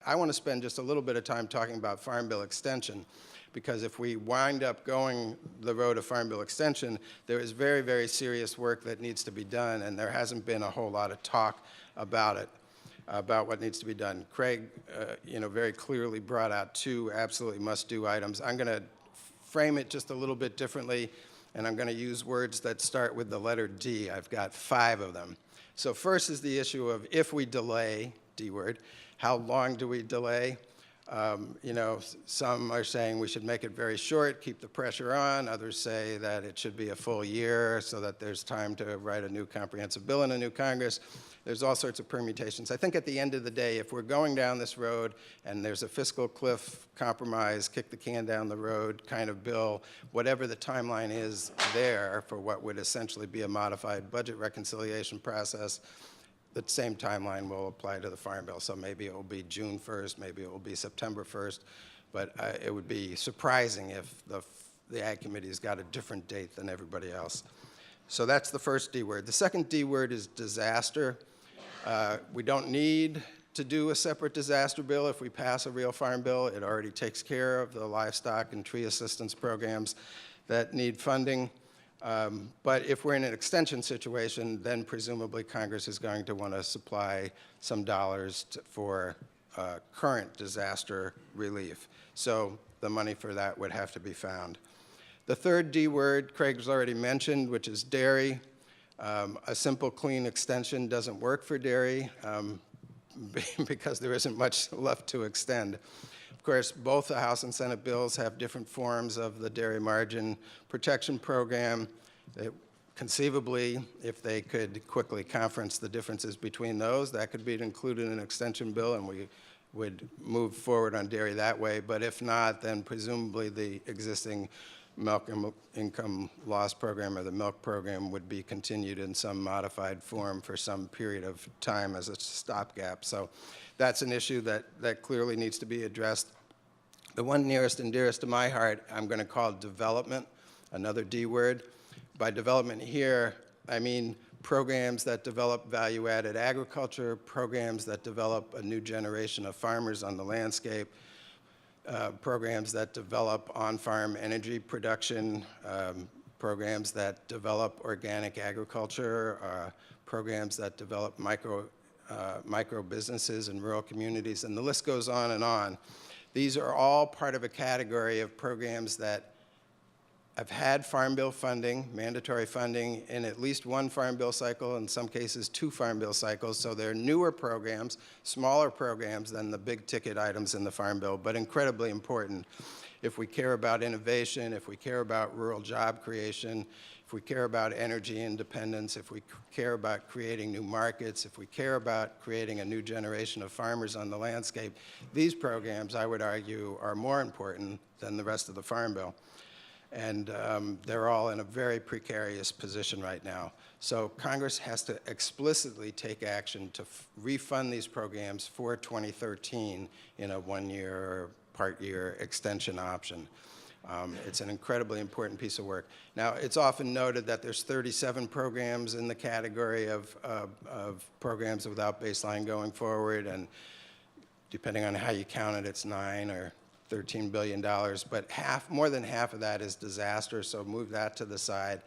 I want to spend just a little bit of time talking about Farm Bill extension, because if we wind up going the road of Farm Bill extension, there is very, very serious work that needs to be done, and there hasn't been a whole lot of talk about it, about what needs to be done. Craig, very clearly brought out two absolutely must-do items. I'm going to frame it just a little bit differently, and I'm going to use words that start with the letter D. I've got 5 of them. So first is the issue of if we delay, D word, how long do we delay? Some are saying we should make it very short, keep the pressure on. Others say that it should be a full year so that there's time to write a new comprehensive bill in a new Congress. There's all sorts of permutations. I think at the end of the day, if we're going down this road and there's a fiscal cliff compromise, kick the can down the road kind of bill, whatever the timeline is there for what would essentially be a modified budget reconciliation process, the same timeline will apply to the Farm Bill. So maybe it will be June 1st, maybe it will be September 1st, but it would be surprising if the Ag Committee's got a different date than everybody else. So that's the first D word. The second D word is disaster. We don't need to do a separate disaster bill if we pass a real Farm Bill. It already takes care of the livestock and tree assistance programs that need funding. But if we're in an extension situation, then presumably Congress is going to want to supply some dollars for current disaster relief. So the money for that would have to be found. The third D word Craig's already mentioned, which is dairy. A simple, clean extension doesn't work for dairy because there isn't much left to extend. Of course, both the House and Senate bills have different forms of the dairy margin protection program. Conceivably, if they could quickly conference the differences between those, that could be included in an extension bill, and we would move forward on dairy that way. But if not, then presumably the existing milk income loss program or the milk program would be continued in some modified form for some period of time as a stopgap. So that's an issue that clearly needs to be addressed. The one nearest and dearest to my heart, I'm going to call development, another D word. By development here, I mean programs that develop value-added agriculture, programs that develop a new generation of farmers on the landscape, programs that develop on-farm energy production, programs that develop organic agriculture, programs that develop micro businesses in rural communities, and the list goes on and on. These are all part of a category of programs that have had Farm Bill funding, mandatory funding, in at least one Farm Bill cycle, in some cases 2 Farm Bill cycles. So they're newer programs, smaller programs than the big ticket items in the Farm Bill, but incredibly important. If we care about innovation, if we care about rural job creation, if we care about energy independence, if we care about creating new markets, if we care about creating a new generation of farmers on the landscape, these programs, I would argue, are more important than the rest of the Farm Bill. And they're all in a very precarious position right now. So Congress has to explicitly take action to refund these programs for 2013 in a 1-year or part-year extension option. It's an incredibly important piece of work. Now, it's often noted that there's 37 programs in the category of programs without baseline going forward, and depending on how you count it, it's 9 or $13 billion, but more than half of that is disaster, so move that to the side.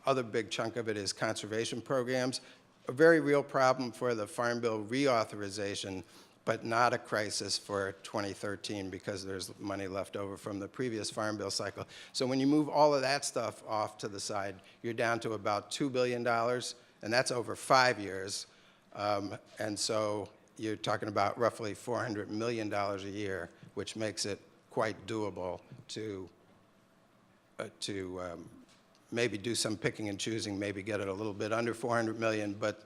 Other big chunk of it is conservation programs, a very real problem for the Farm Bill reauthorization, but not a crisis for 2013 because there's money left over from the previous Farm Bill cycle. So when you move all of that stuff off to the side, you're down to about $2 billion, and that's over 5 years. And so you're talking about roughly $400 million a year, which makes it quite doable to maybe do some picking and choosing, maybe get it a little bit under 400 million, but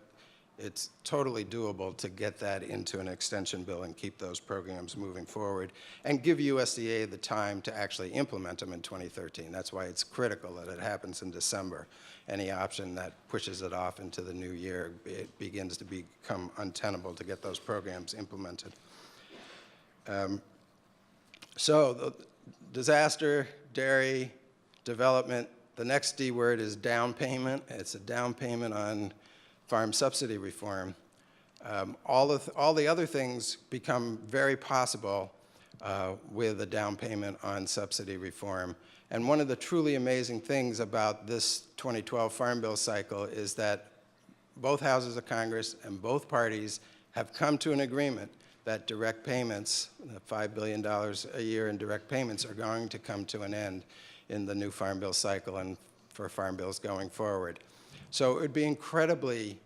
it's totally doable to get that into an extension bill and keep those programs moving forward and give USDA the time to actually implement them in 2013. That's why it's critical that it happens in December. Any option that pushes it off into the new year, it begins to become untenable to get those programs implemented. So the disaster, dairy, development. The next D word is down payment. It's a down payment on farm subsidy reform. All the other things become very possible with a down payment on subsidy reform. And one of the truly amazing things about this 2012 Farm Bill cycle is that both houses of Congress and both parties have come to an agreement that direct payments, $5 billion a year in direct payments, are going to come to an end in the new Farm Bill cycle and for farm bills going forward. So it would be incredibly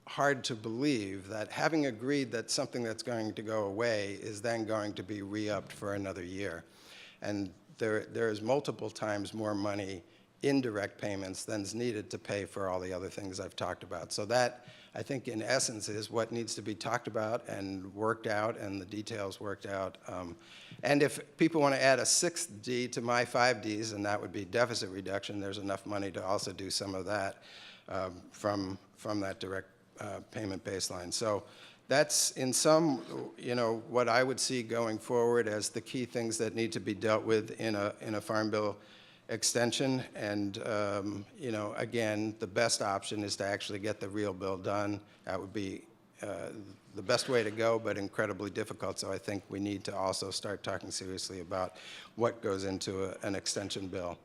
hard to believe that having agreed that something that's going to go away is then going to be re-upped for another year. And there is multiple times more money in direct payments than is needed to pay for all the other things I've talked about. So that, I think, in essence, is what needs to be talked about and worked out and the details worked out. And if people want to add a sixth D to my 5 Ds, and that would be deficit reduction, there's enough money to also do some of that from that direct payment baseline. So that's, in some, what I would see going forward as the key things that need to be dealt with in a Farm Bill extension. And, again, the best option is to actually get the real bill done. That would be the best way to go, but incredibly difficult. So I think we need to also start talking seriously about what goes into an extension bill.